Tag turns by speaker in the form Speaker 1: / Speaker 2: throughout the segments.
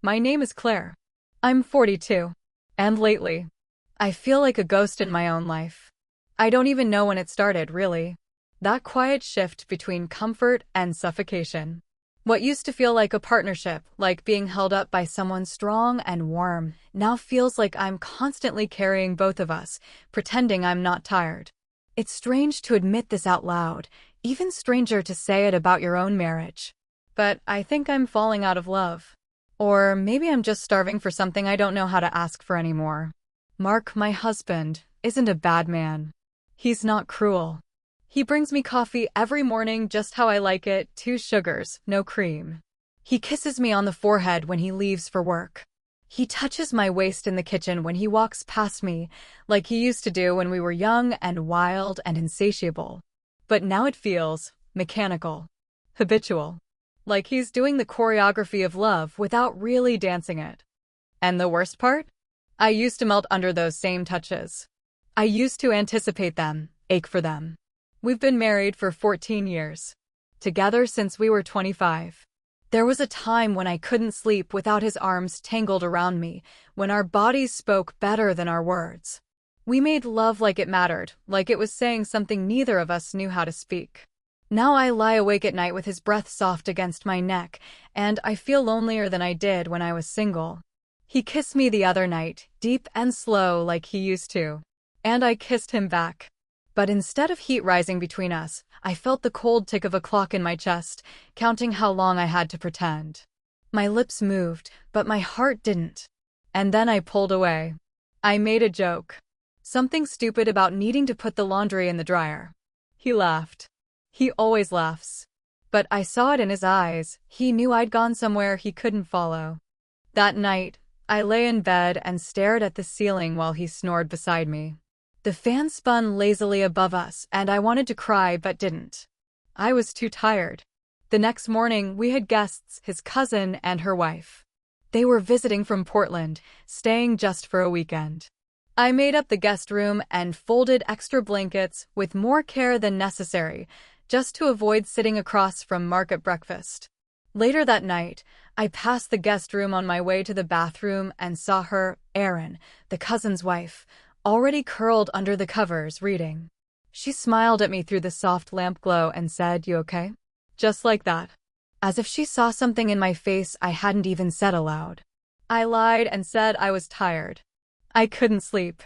Speaker 1: My name is Claire. I'm 42. And lately, I feel like a ghost in my own life. I don't even know when it started, really. That quiet shift between comfort and suffocation. What used to feel like a partnership, like being held up by someone strong and warm, now feels like I'm constantly carrying both of us, pretending I'm not tired. It's strange to admit this out loud, even stranger to say it about your own marriage. But I think I'm falling out of love. Or maybe I'm just starving for something I don't know how to ask for anymore. Mark, my husband, isn't a bad man. He's not cruel. He brings me coffee every morning just how I like it, 2 sugars, no cream. He kisses me on the forehead when he leaves for work. He touches my waist in the kitchen when he walks past me, like he used to do when we were young and wild and insatiable. But now it feels mechanical, habitual. Like he's doing the choreography of love without really dancing it. And the worst part? I used to melt under those same touches. I used to anticipate them, ache for them. We've been married for 14 years. Together since we were 25. There was a time when I couldn't sleep without his arms tangled around me, when our bodies spoke better than our words. We made love like it mattered, like it was saying something neither of us knew how to speak. Now I lie awake at night with his breath soft against my neck, and I feel lonelier than I did when I was single. He kissed me the other night, deep and slow like he used to. And I kissed him back. But instead of heat rising between us, I felt the cold tick of a clock in my chest, counting how long I had to pretend. My lips moved, but my heart didn't. And then I pulled away. I made a joke. Something stupid about needing to put the laundry in the dryer. He laughed. He always laughs. But I saw it in his eyes. He knew I'd gone somewhere he couldn't follow. That night, I lay in bed and stared at the ceiling while he snored beside me. The fan spun lazily above us, and I wanted to cry but didn't. I was too tired. The next morning, we had guests, his cousin and her wife. They were visiting from Portland, staying just for a weekend. I made up the guest room and folded extra blankets with more care than necessary, just to avoid sitting across from Mark at breakfast. Later that night, I passed the guest room on my way to the bathroom and saw her, Erin, the cousin's wife, already curled under the covers, reading. She smiled at me through the soft lamp glow and said, "You okay?" Just like that. As if she saw something in my face I hadn't even said aloud. I lied and said I was tired. I couldn't sleep.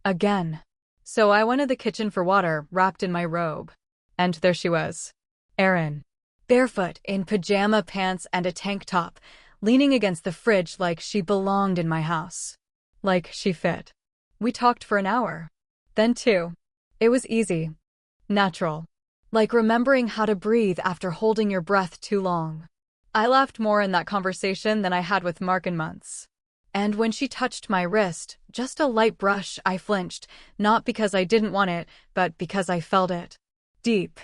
Speaker 1: Again. So I went to the kitchen for water, wrapped in my robe. And there she was. Erin. Barefoot, in pajama pants and a tank top, leaning against the fridge like she belonged in my house. Like she fit. We talked for an hour. Then 2. It was easy. Natural. Like remembering how to breathe after holding your breath too long. I laughed more in that conversation than I had with Mark in months. And when she touched my wrist, just a light brush, I flinched, not because I didn't want it, but because I felt it. Deep.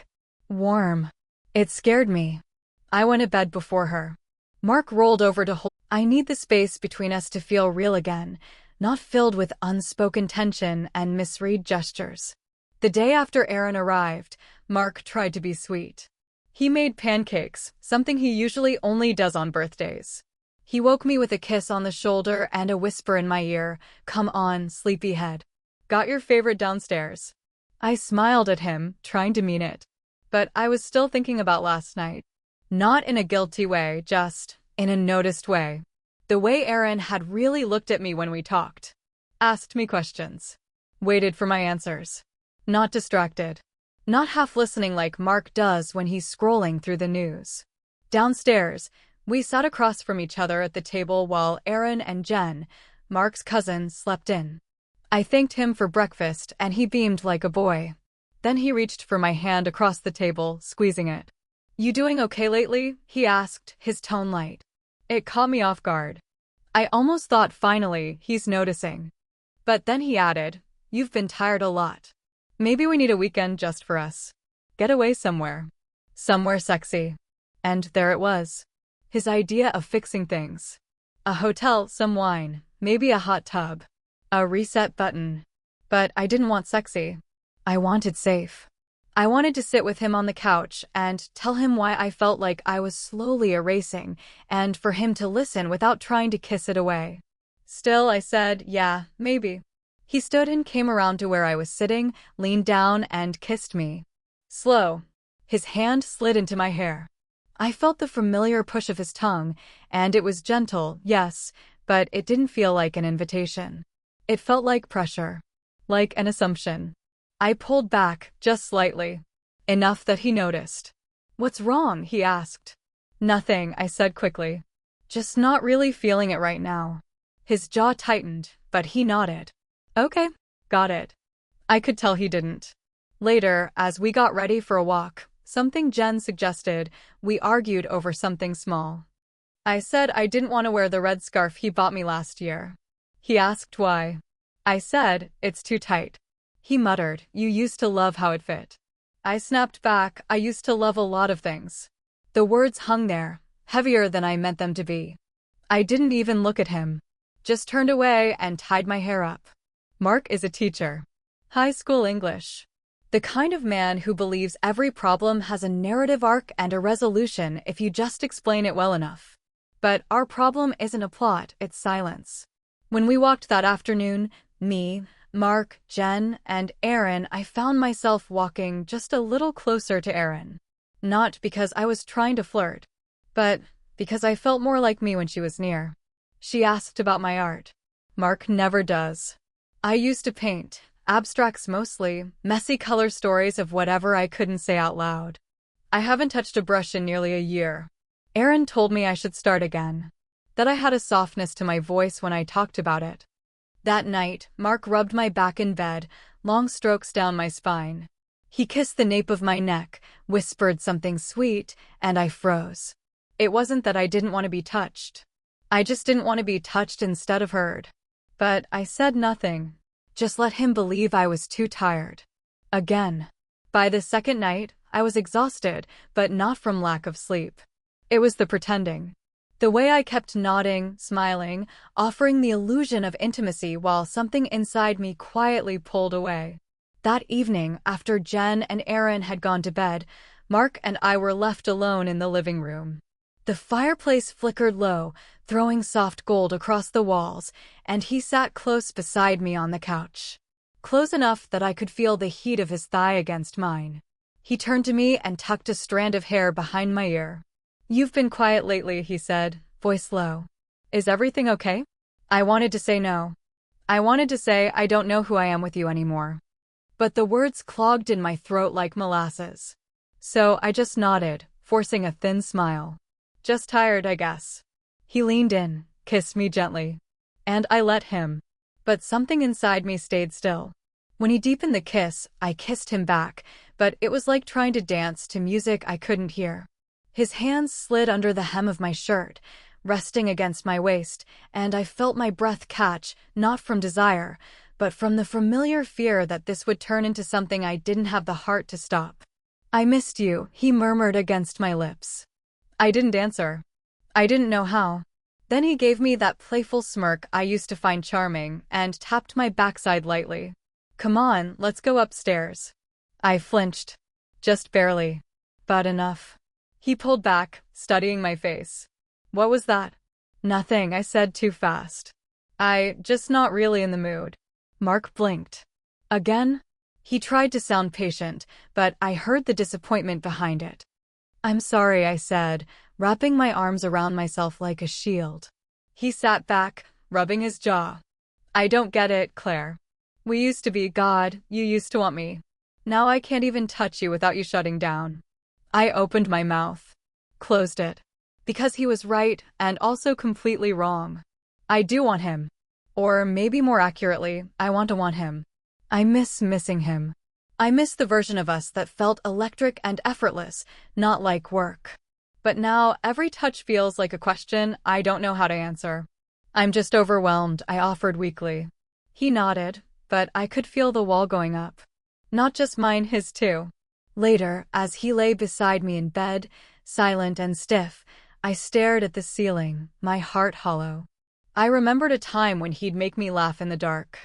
Speaker 1: Warm. It scared me. I went to bed before her. Mark rolled over to hold. I need the space between us to feel real again, not filled with unspoken tension and misread gestures. The day after Erin arrived, Mark tried to be sweet. He made pancakes, something he usually only does on birthdays. He woke me with a kiss on the shoulder and a whisper in my ear, "Come on, sleepyhead. Got your favorite downstairs." I smiled at him, trying to mean it. But I was still thinking about last night. Not in a guilty way, just in a noticed way. The way Erin had really looked at me when we talked. Asked me questions. Waited for my answers. Not distracted. Not half listening like Mark does when he's scrolling through the news. Downstairs, we sat across from each other at the table while Erin and Jen, Mark's cousin, slept in. I thanked him for breakfast and he beamed like a boy. Then he reached for my hand across the table, squeezing it. "You doing okay lately?" he asked, his tone light. It caught me off guard. I almost thought finally, he's noticing. But then he added, "You've been tired a lot. Maybe we need a weekend just for us. Get away somewhere. Somewhere sexy." And there it was. His idea of fixing things. A hotel, some wine, maybe a hot tub. A reset button. But I didn't want sexy. I wanted safe. I wanted to sit with him on the couch and tell him why I felt like I was slowly erasing, and for him to listen without trying to kiss it away. Still, I said, yeah, maybe. He stood and came around to where I was sitting, leaned down, and kissed me. Slow. His hand slid into my hair. I felt the familiar push of his tongue, and it was gentle, yes, but it didn't feel like an invitation. It felt like pressure. Like an assumption. I pulled back, just slightly. Enough that he noticed. What's wrong? He asked. Nothing, I said quickly. Just not really feeling it right now. His jaw tightened, but he nodded. Okay, got it. I could tell he didn't. Later, as we got ready for a walk, something Jen suggested, we argued over something small. I said I didn't want to wear the red scarf he bought me last year. He asked why. I said, it's too tight. He muttered, you used to love how it fit. I snapped back, I used to love a lot of things. The words hung there, heavier than I meant them to be. I didn't even look at him. Just turned away and tied my hair up. Mark is a teacher. High school English. The kind of man who believes every problem has a narrative arc and a resolution if you just explain it well enough. But our problem isn't a plot, it's silence. When we walked that afternoon, me, Mark, Jen, and Aaron, I found myself walking just a little closer to Aaron. Not because I was trying to flirt, but because I felt more like me when she was near. She asked about my art. Mark never does. I used to paint, abstracts mostly, messy color stories of whatever I couldn't say out loud. I haven't touched a brush in nearly a year. Aaron told me I should start again. That I had a softness to my voice when I talked about it. That night, Mark rubbed my back in bed, long strokes down my spine. He kissed the nape of my neck, whispered something sweet, and I froze. It wasn't that I didn't want to be touched. I just didn't want to be touched instead of heard. But I said nothing. Just let him believe I was too tired. Again. By the second night, I was exhausted, but not from lack of sleep. It was the pretending. The way I kept nodding, smiling, offering the illusion of intimacy while something inside me quietly pulled away. That evening, after Jen and Aaron had gone to bed, Mark and I were left alone in the living room. The fireplace flickered low, throwing soft gold across the walls, and he sat close beside me on the couch. Close enough that I could feel the heat of his thigh against mine. He turned to me and tucked a strand of hair behind my ear. You've been quiet lately, he said, voice low. Is everything okay? I wanted to say no. I wanted to say I don't know who I am with you anymore. But the words clogged in my throat like molasses. So I just nodded, forcing a thin smile. Just tired, I guess. He leaned in, kissed me gently. And I let him. But something inside me stayed still. When he deepened the kiss, I kissed him back, but it was like trying to dance to music I couldn't hear. His hands slid under the hem of my shirt, resting against my waist, and I felt my breath catch, not from desire, but from the familiar fear that this would turn into something I didn't have the heart to stop. I missed you, he murmured against my lips. I didn't answer. I didn't know how. Then he gave me that playful smirk I used to find charming and tapped my backside lightly. Come on, let's go upstairs. I flinched. Just barely. But enough. He pulled back, studying my face. What was that? Nothing, I said too fast. Just not really in the mood. Mark blinked. Again? He tried to sound patient, but I heard the disappointment behind it. I'm sorry, I said, wrapping my arms around myself like a shield. He sat back, rubbing his jaw. I don't get it, Claire. We used to be, God, you used to want me. Now I can't even touch you without you shutting down. I opened my mouth. Closed it. Because he was right, and also completely wrong. I do want him. Or maybe more accurately, I want to want him. I miss missing him. I miss the version of us that felt electric and effortless, not like work. But now, every touch feels like a question I don't know how to answer. I'm just overwhelmed, I offered weakly. He nodded, but I could feel the wall going up. Not just mine, his too. Later, as he lay beside me in bed, silent and stiff, I stared at the ceiling, my heart hollow. I remembered a time when he'd make me laugh in the dark.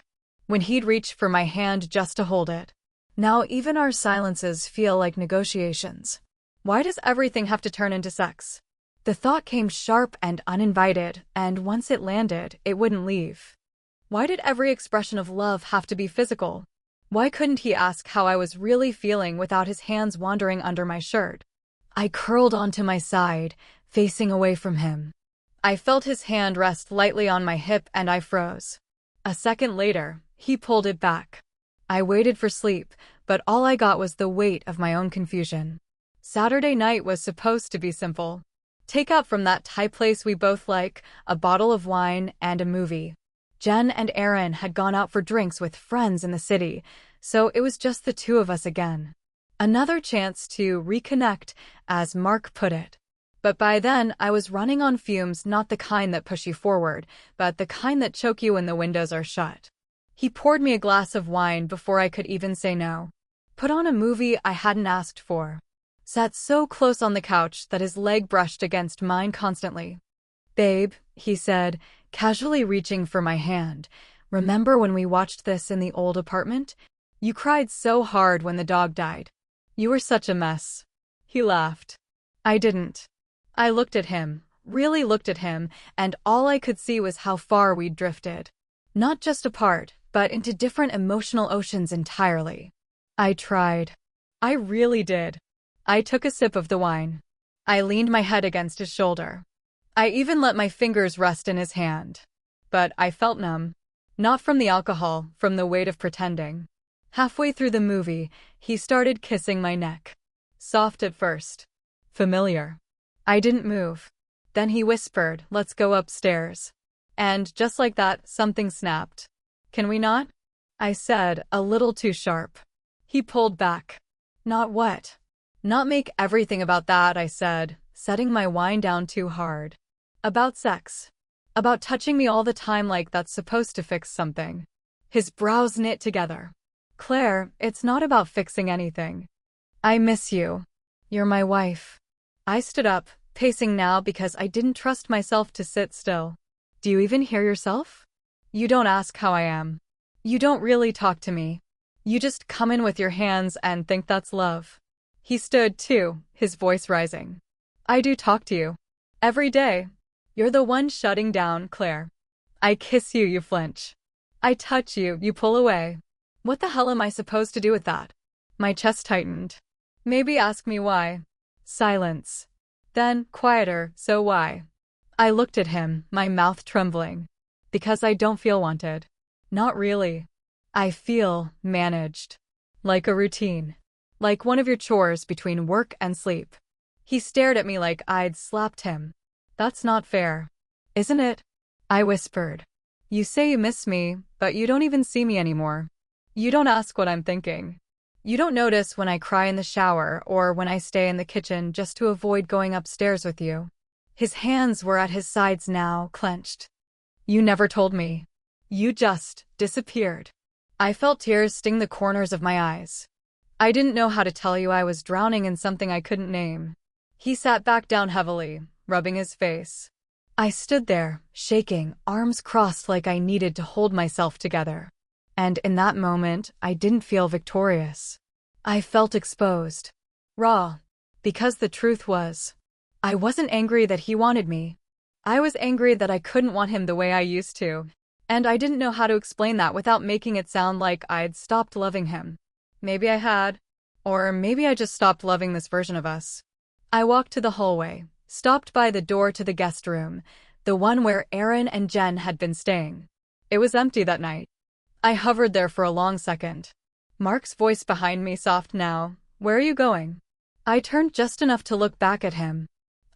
Speaker 1: When he'd reach for my hand just to hold it. Now even our silences feel like negotiations. Why does everything have to turn into sex? The thought came sharp and uninvited, and once it landed, it wouldn't leave. Why did every expression of love have to be physical? Why couldn't he ask how I was really feeling without his hands wandering under my shirt? I curled onto my side, facing away from him. I felt his hand rest lightly on my hip and I froze. A second later, he pulled it back. I waited for sleep, but all I got was the weight of my own confusion. Saturday night was supposed to be simple. Take out from that Thai place we both like, a bottle of wine and a movie. Jen and Aaron had gone out for drinks with friends in the city, so it was just the two of us again. Another chance to reconnect, as Mark put it. But by then, I was running on fumes, not the kind that push you forward, but the kind that choke you when the windows are shut. He poured me a glass of wine before I could even say no. Put on a movie I hadn't asked for. Sat so close on the couch that his leg brushed against mine constantly. "Babe," he said, casually reaching for my hand. "Remember when we watched this in the old apartment? You cried so hard when the dog died. You were such a mess." He laughed. I didn't. I looked at him, really looked at him, and all I could see was how far we'd drifted. Not just apart, but into different emotional oceans entirely. I tried. I really did. I took a sip of the wine. I leaned my head against his shoulder. I even let my fingers rest in his hand. But I felt numb. Not from the alcohol, from the weight of pretending. Halfway through the movie, he started kissing my neck. Soft at first. Familiar. I didn't move. Then he whispered, "Let's go upstairs." And just like that, something snapped. "Can we not?" I said, a little too sharp. He pulled back. "Not what?" "Not make everything about that," I said, setting my wine down too hard. "About sex. About touching me all the time like that's supposed to fix something." His brows knit together. "Claire, it's not about fixing anything. I miss you. You're my wife." I stood up, pacing now because I didn't trust myself to sit still. "Do you even hear yourself? You don't ask how I am. You don't really talk to me. You just come in with your hands and think that's love." He stood too, his voice rising. "I do talk to you. Every day. You're the one shutting down, Claire. I kiss you, you flinch. I touch you, you pull away. What the hell am I supposed to do with that?" My chest tightened. "Maybe ask me why." Silence. Then, quieter, "So why?" I looked at him, my mouth trembling. "Because I don't feel wanted." "Not really." "I feel managed. Like a routine. Like one of your chores between work and sleep." He stared at me like I'd slapped him. "That's not fair." "Isn't it?" I whispered. "You say you miss me, but you don't even see me anymore. You don't ask what I'm thinking. You don't notice when I cry in the shower or when I stay in the kitchen just to avoid going upstairs with you." His hands were at his sides now, clenched. "You never told me. You just disappeared." I felt tears sting the corners of my eyes. "I didn't know how to tell you I was drowning in something I couldn't name." He sat back down heavily, rubbing his face. I stood there, shaking, arms crossed like I needed to hold myself together. And in that moment, I didn't feel victorious. I felt exposed. Raw. Because the truth was, I wasn't angry that he wanted me. I was angry that I couldn't want him the way I used to. And I didn't know how to explain that without making it sound like I'd stopped loving him. Maybe I had. Or maybe I just stopped loving this version of us. I walked to the hallway, stopped by the door to the guest room, the one where Aaron and Jen had been staying. It was empty that night. I hovered there for a long second. Mark's voice behind me, soft now. "Where are you going?" I turned just enough to look back at him.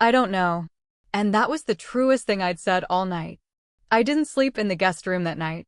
Speaker 1: "I don't know." And that was the truest thing I'd said all night. I didn't sleep in the guest room that night.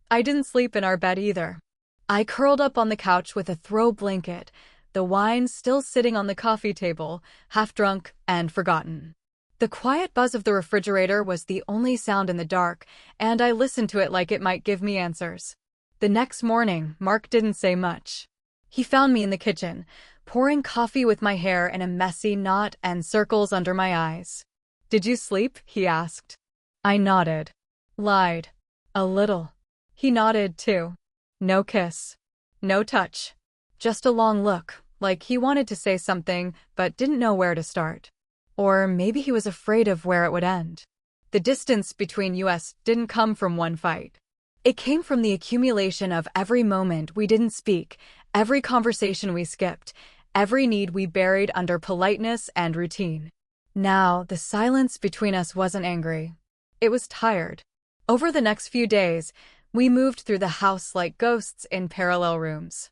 Speaker 1: I didn't sleep in our bed either. I curled up on the couch with a throw blanket, the wine still sitting on the coffee table, half drunk and forgotten. The quiet buzz of the refrigerator was the only sound in the dark, and I listened to it like it might give me answers. The next morning, Mark didn't say much. He found me in the kitchen, pouring coffee with my hair in a messy knot and circles under my eyes. "Did you sleep?" he asked. I nodded. Lied. A little. He nodded too. No kiss. No touch. Just a long look, like he wanted to say something but didn't know where to start. Or maybe he was afraid of where it would end. The distance between us didn't come from one fight. It came from the accumulation of every moment we didn't speak, every conversation we skipped, every need we buried under politeness and routine. Now, the silence between us wasn't angry. It was tired. Over the next few days, we moved through the house like ghosts in parallel rooms.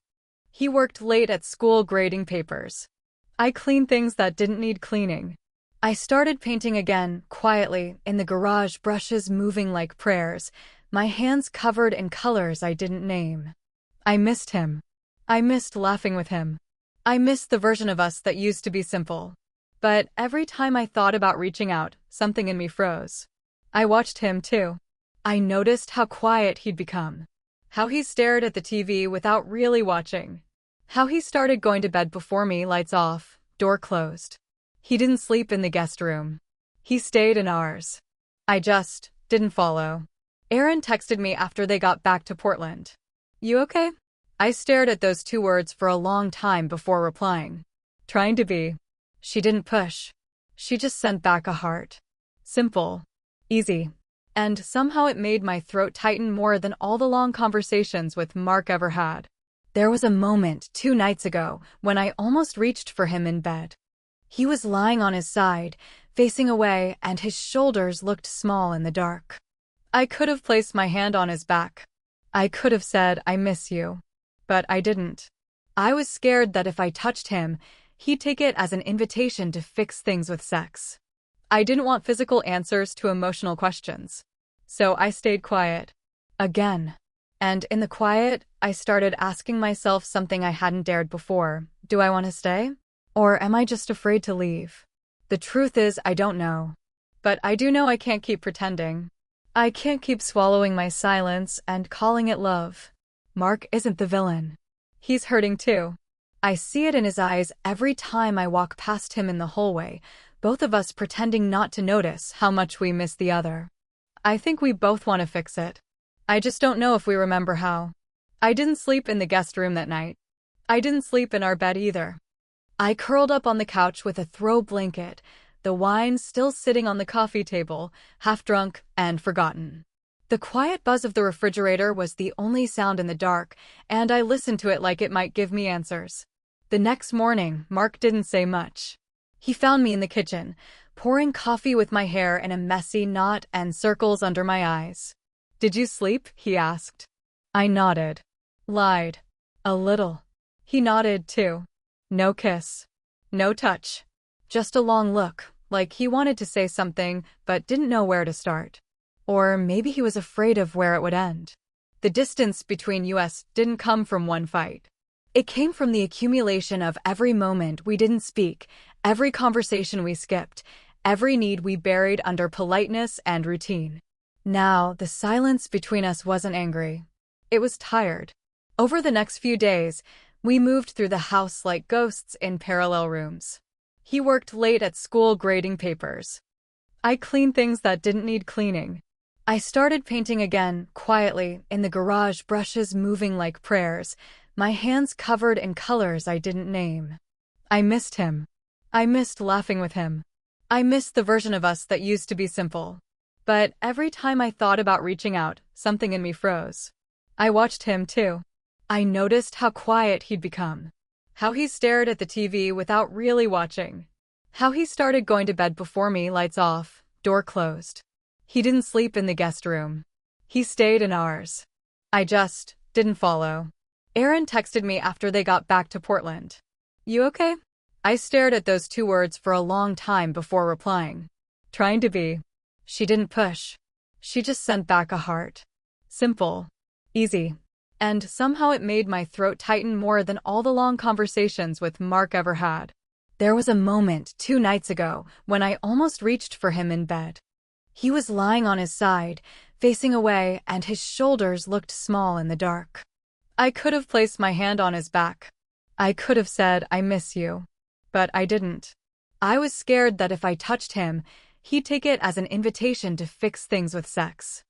Speaker 1: He worked late at school grading papers. I cleaned things that didn't need cleaning. I started painting again, quietly, in the garage, brushes moving like prayers, my hands covered in colors I didn't name. I missed him. I missed laughing with him. I missed the version of us that used to be simple. But every time I thought about reaching out, something in me froze. I watched him too. I noticed how quiet he'd become. How he stared at the TV without really watching. How he started going to bed before me, lights off, door closed. He didn't sleep in the guest room. He stayed in ours. I just didn't follow. Erin texted me after they got back to Portland. You okay? I stared at those two words for a long time before replying. Trying to be. She didn't push. She just sent back a heart. Simple. Easy. And somehow it made my throat tighten more than all the long conversations with Mark ever had. There was a moment 2 nights ago when I almost reached for him in bed. He was lying on his side, facing away, and his shoulders looked small in the dark. I could have placed my hand on his back. I could have said, I miss you. But I didn't. I was scared that if I touched him, he'd take it as an invitation to fix things with sex. I didn't want physical answers to emotional questions. So I stayed quiet. Again. And in the quiet, I started asking myself something I hadn't dared before. Do I want to stay? Or am I just afraid to leave? The truth is, I don't know. But I do know I can't keep pretending. I can't keep swallowing my silence and calling it love. Mark isn't the villain. He's hurting too. I see it in his eyes every time I walk past him in the hallway, both of us pretending not to notice how much we miss the other. I think we both want to fix it. I just don't know if we remember how. I didn't sleep in the guest room that night. I didn't sleep in our bed either. I curled up on the couch with a throw blanket, the wine still sitting on the coffee table, half drunk and forgotten. The quiet buzz of the refrigerator was the only sound in the dark, and I listened to it like it might give me answers. The next morning, Mark didn't say much. He found me in the kitchen, pouring coffee with my hair in a messy knot and circles under my eyes. Did you sleep? He asked. I nodded. Lied. A little. He nodded too. No kiss. No touch. Just a long look, like he wanted to say something but didn't know where to start. Or maybe he was afraid of where it would end. The distance between us didn't come from one fight. It came from the accumulation of every moment we didn't speak, every conversation we skipped, every need we buried under politeness and routine. Now, the silence between us wasn't angry. It was tired. Over the next few days, we moved through the house like ghosts in parallel rooms. He worked late at school grading papers. I cleaned things that didn't need cleaning. I started painting again, quietly, in the garage, brushes moving like prayers, my hands covered in colors I didn't name. I missed him. I missed laughing with him. I missed the version of us that used to be simple. But every time I thought about reaching out, something in me froze. I watched him too. I noticed how quiet he'd become. How he stared at the TV without really watching. How he started going to bed before me, lights off, door closed. He didn't sleep in the guest room. He stayed in ours. I just didn't follow. Erin texted me after they got back to Portland. You okay? I stared at those two words for a long time before replying. Trying to be. She didn't push. She just sent back a heart. Simple. Easy. And somehow it made my throat tighten more than all the long conversations with Mark ever had. There was a moment 2 nights ago when I almost reached for him in bed. He was lying on his side, facing away, and his shoulders looked small in the dark. I could have placed my hand on his back. I could have said, I miss you. But I didn't. I was scared that if I touched him, he'd take it as an invitation to fix things with sex.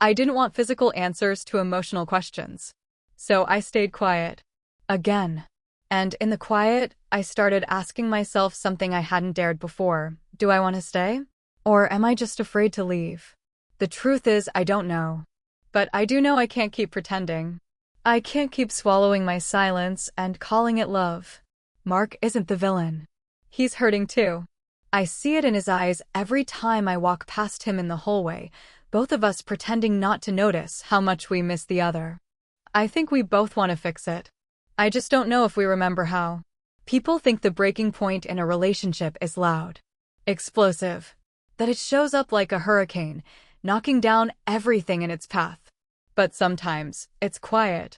Speaker 1: I didn't want physical answers to emotional questions. So I stayed quiet. Again. And in the quiet, I started asking myself something I hadn't dared before. Do I want to stay? Or am I just afraid to leave? The truth is, I don't know. But I do know I can't keep pretending. I can't keep swallowing my silence and calling it love. Mark isn't the villain. He's hurting too. I see it in his eyes every time I walk past him in the hallway, both of us pretending not to notice how much we miss the other. I think we both want to fix it. I just don't know if we remember how. People think the breaking point in a relationship is loud, explosive, that it shows up like a hurricane, knocking down everything in its path. But sometimes, it's quiet.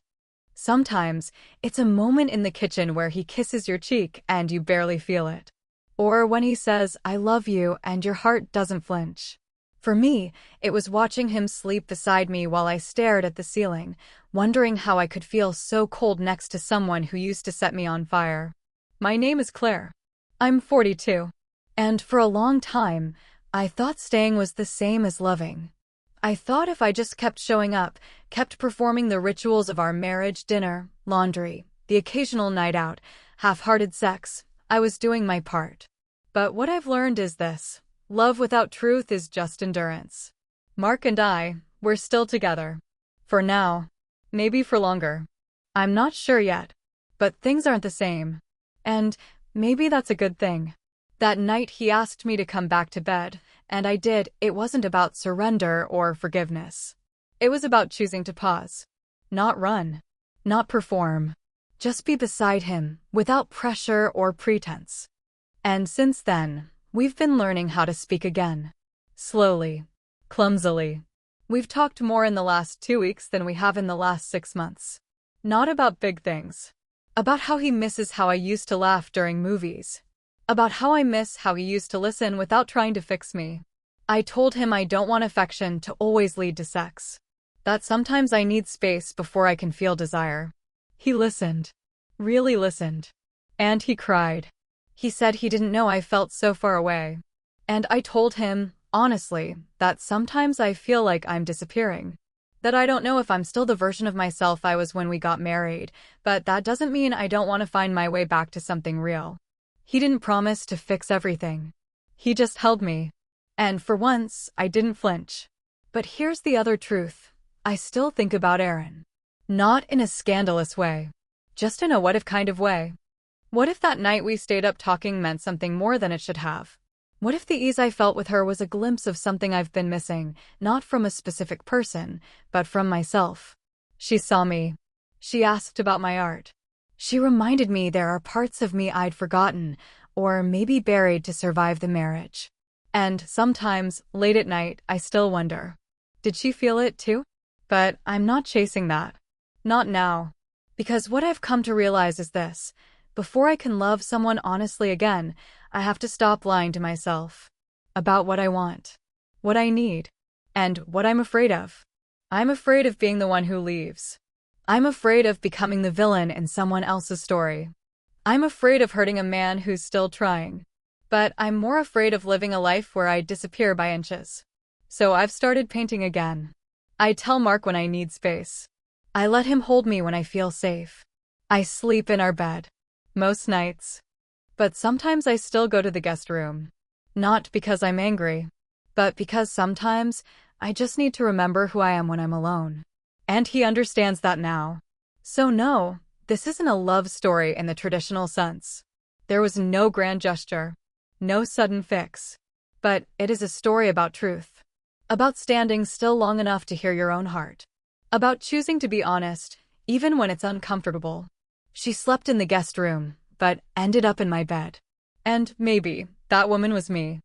Speaker 1: Sometimes, it's a moment in the kitchen where he kisses your cheek and you barely feel it. Or when he says, "I love you," and your heart doesn't flinch. For me, it was watching him sleep beside me while I stared at the ceiling, wondering how I could feel so cold next to someone who used to set me on fire. My name is Claire. I'm 42. And for a long time, I thought staying was the same as loving. I thought if I just kept showing up, kept performing the rituals of our marriage, dinner, laundry, the occasional night out, half-hearted sex, I was doing my part. But what I've learned is this: love without truth is just endurance. Mark and I, we're still together. For now. Maybe for longer. I'm not sure yet. But things aren't the same. And maybe that's a good thing. That night he asked me to come back to bed, and I did. It wasn't about surrender or forgiveness. It was about choosing to pause. Not run. Not perform. Just be beside him, without pressure or pretense. And since then, we've been learning how to speak again. Slowly. Clumsily. We've talked more in the last 2 weeks than we have in the last 6 months. Not about big things. About how he misses how I used to laugh during movies. About how I miss how he used to listen without trying to fix me. I told him I don't want affection to always lead to sex. That sometimes I need space before I can feel desire. He listened. Really listened. And he cried. He said he didn't know I felt so far away. And I told him, honestly, that sometimes I feel like I'm disappearing. That I don't know if I'm still the version of myself I was when we got married, but that doesn't mean I don't want to find my way back to something real. He didn't promise to fix everything. He just held me. And for once, I didn't flinch. But here's the other truth. I still think about Aaron. Not in a scandalous way. Just in a what-if kind of way. What if that night we stayed up talking meant something more than it should have? What if the ease I felt with her was a glimpse of something I've been missing, not from a specific person, but from myself? She saw me. She asked about my art. She reminded me there are parts of me I'd forgotten, or maybe buried to survive the marriage. And sometimes, late at night, I still wonder. Did she feel it too? But I'm not chasing that. Not now. Because what I've come to realize is this: before I can love someone honestly again, I have to stop lying to myself. About what I want. What I need. And what I'm afraid of. I'm afraid of being the one who leaves. I'm afraid of becoming the villain in someone else's story. I'm afraid of hurting a man who's still trying. But I'm more afraid of living a life where I disappear by inches. So I've started painting again. I tell Mark when I need space. I let him hold me when I feel safe. I sleep in our bed. Most nights. But sometimes I still go to the guest room. Not because I'm angry, but because sometimes I just need to remember who I am when I'm alone. And he understands that now. So no, this isn't a love story in the traditional sense. There was no grand gesture. No sudden fix. But it is a story about truth. About standing still long enough to hear your own heart. About choosing to be honest, even when it's uncomfortable. She slept in the guest room, but ended up in my bed. And maybe that woman was me.